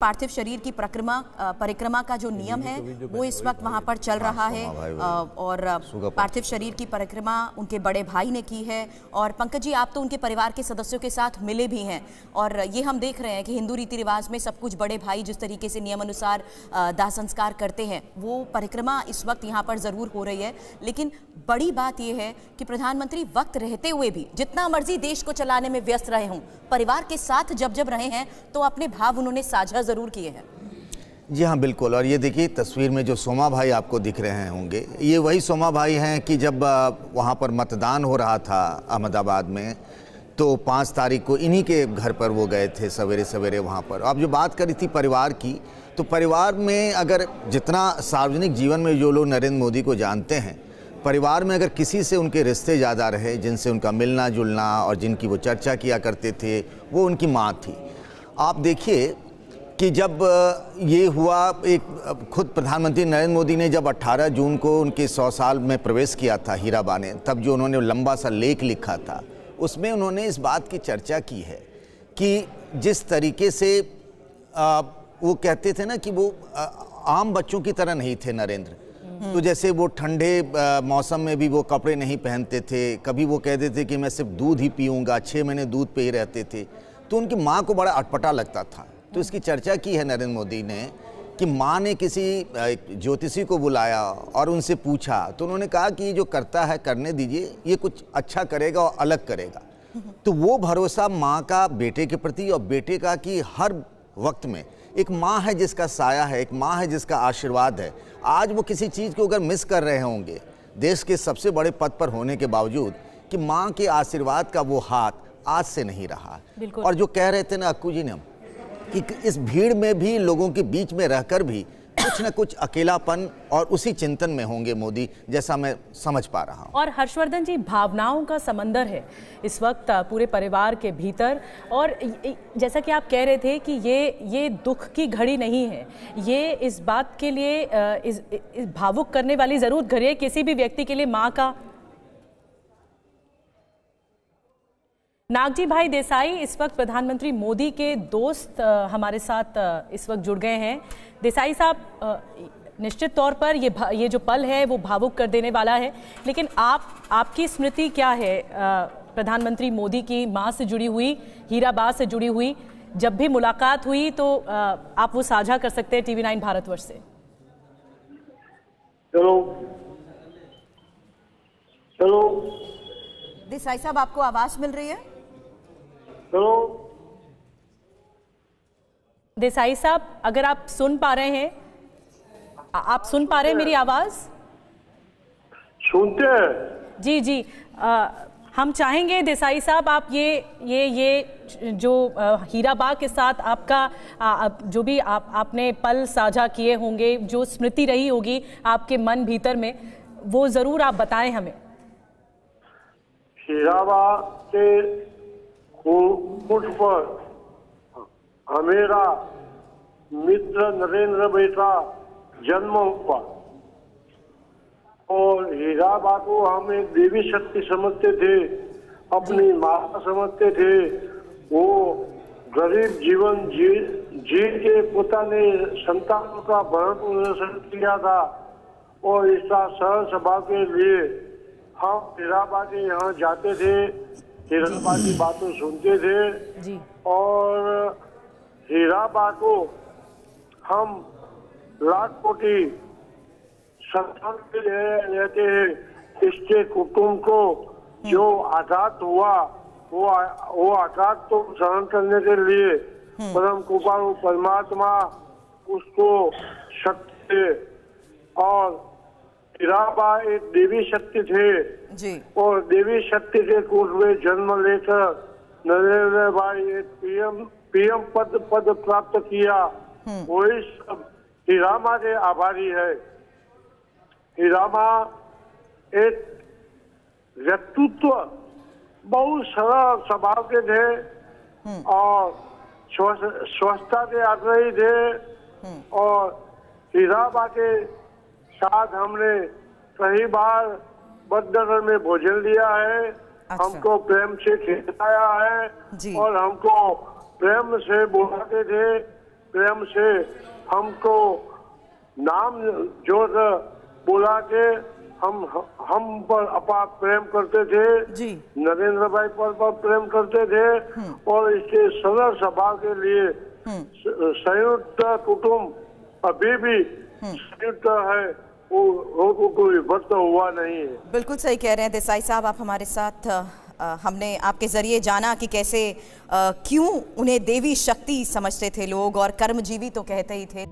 पार्थिव शरीर की परिक्रमा का जो नियम है वो इस वक्त वहां पर चल रहा है और पार्थिव शरीर की परिक्रमा उनके बड़े भाई ने की है। और पंकज जी, आप तो उनके परिवार के सदस्यों के साथ मिले भी हैं और ये हम देख रहे हैं कि हिंदू रीति रिवाज में सब कुछ बड़े भाई जिस तरीके से नियम अनुसार दाह संस्कार करते हैं वो परिक्रमा इस वक्त यहाँ पर ज़रूर हो रही है। लेकिन बड़ी बात यह है कि प्रधानमंत्री वक्त रहते हुए भी जितना मर्जी देश को चलाने में व्यस्त रहे हों, परिवार के साथ जब रहे हैं तो अपने भाव उन्होंने साझा जरूर किए हैं। जी हाँ, बिल्कुल। और ये देखिए तस्वीर में जो सोमा भाई आपको दिख रहे होंगे, ये वही सोमा भाई हैं कि जब वहाँ पर मतदान हो रहा था अहमदाबाद में, तो 5 तारीख को इन्हीं के घर पर वो गए थे सवेरे सवेरे वहाँ पर। आप जो बात करी थी परिवार की, तो परिवार में अगर जितना सार्वजनिक जीवन में जो लोग नरेंद्र मोदी को जानते हैं, परिवार में अगर किसी से उनके रिश्ते ज़्यादा रहे, जिनसे उनका मिलना जुलना और जिनकी वो चर्चा किया करते थे, वो उनकी माँ थी। आप देखिए कि जब ये हुआ, एक खुद प्रधानमंत्री नरेंद्र मोदी ने जब 18 जून को उनके 100 साल में प्रवेश किया था हीराबा ने, तब जो उन्होंने लंबा सा लेख लिखा था उसमें उन्होंने इस बात की चर्चा की है कि जिस तरीके से वो कहते थे ना कि वो आम बच्चों की तरह नहीं थे नरेंद्र। तो जैसे वो ठंडे मौसम में भी वो कपड़े नहीं पहनते थे, कभी वो कहते थे कि मैं सिर्फ दूध ही पीऊँगा, 6 महीने दूध पे ही रहते थे। तो उनकी माँ को बड़ा अटपटा लगता था। तो इसकी चर्चा की है नरेंद्र मोदी ने कि माँ ने किसी ज्योतिषी को बुलाया और उनसे पूछा, तो उन्होंने कहा कि ये जो करता है करने दीजिए, ये कुछ अच्छा करेगा और अलग करेगा। तो वो भरोसा माँ का बेटे के प्रति और बेटे का कि हर वक्त में एक माँ है जिसका साया है, एक माँ है जिसका आशीर्वाद है। आज वो किसी चीज़ को अगर मिस कर रहे होंगे देश के सबसे बड़े पद पर होने के बावजूद, कि माँ के आशीर्वाद का वो हाथ आज से नहीं रहा। और जो कह रहे थे ना अक्कू जी ने कि इस भीड़ में भी लोगों के बीच में रहकर भी कुछ न कुछ अकेलापन और उसी चिंतन में होंगे मोदी, जैसा मैं समझ पा रहा हूँ। और हर्षवर्धन जी, भावनाओं का समंदर है इस वक्त पूरे परिवार के भीतर। और जैसा कि आप कह रहे थे कि ये दुख की घड़ी नहीं है, ये इस बात के लिए इस भावुक करने वाली जरूर घड़ी है किसी भी व्यक्ति के लिए, माँ का। नागजी भाई देसाई इस वक्त प्रधानमंत्री मोदी के दोस्त हमारे साथ इस वक्त जुड़ गए हैं। देसाई साहब, निश्चित तौर पर ये जो पल है वो भावुक कर देने वाला है, लेकिन आपकी स्मृति क्या है प्रधानमंत्री मोदी की माँ से जुड़ी हुई, हीराबा से जुड़ी हुई? जब भी मुलाकात हुई तो आप वो साझा कर सकते हैं TV9 भारतवर्ष से। चलो देसाई साहब, आपको आवाज मिल रही है? देसाई साहब, अगर आप सुन पा रहे हैं, आप सुन पा रहे हैं मेरी आवाज? सुनते हैं जी जी। हम चाहेंगे देसाई साहब, आप ये जो हीराबा के साथ आपका जो भी आपने पल साझा किए होंगे, जो स्मृति रही होगी आपके मन भीतर में, वो जरूर आप बताएं हमें। हीराबा के कुछ पर हमेरा मित्र नरेंद्र बेटा जन्म हुआ और हीराबा को हम एक देवी शक्ति समझते थे, अपनी माता समझते थे। वो गरीब जीवन जी के पिता ने संतानों का भरण पोषण किया था और इसका सरल सभा के लिए हम हीराबा के यहाँ जाते थे, हीराबा की बातें सुनते थे जी। और हीराबा को हम लाख कोटि संतान के रहते हैं। इसके कुटुंब को जो आघात हुआ वो आघात तो सहन करने के लिए परम कृपालु परमात्मा उसको शक्ति दे। और हीराबा एक देवी शक्ति थे जी। और देवी शक्ति के कुल में जन्म लेकर नरेंद्र भाई एक पीएम पद प्राप्त किया। वही सब हीराबा के आभारी है। हीराबा एक व्यक्तित्व बहुत सरल स्वभाव के थे और स्वच्छता के आग्रही थे। और हीराबा के साथ हमने कई बार बदनगर में भोजन लिया है। अच्छा। हमको प्रेम से खिलाया है और हमको प्रेम से बुलाते थे, प्रेम से हमको नाम जोड़कर बुला के हम पर अपार प्रेम करते थे जी। नरेंद्र भाई पर प्रेम करते थे और इसके सदर सभा के लिए संयुक्त कुटुंब अभी भी संयुक्त है, वो कोई विभक्त हुआ नहीं है। बिल्कुल सही कह रहे हैं देसाई साहब आप हमारे साथ। हमने आपके जरिए जाना कि कैसे क्यों उन्हें देवी शक्ति समझते थे लोग और कर्मजीवी तो कहते ही थे।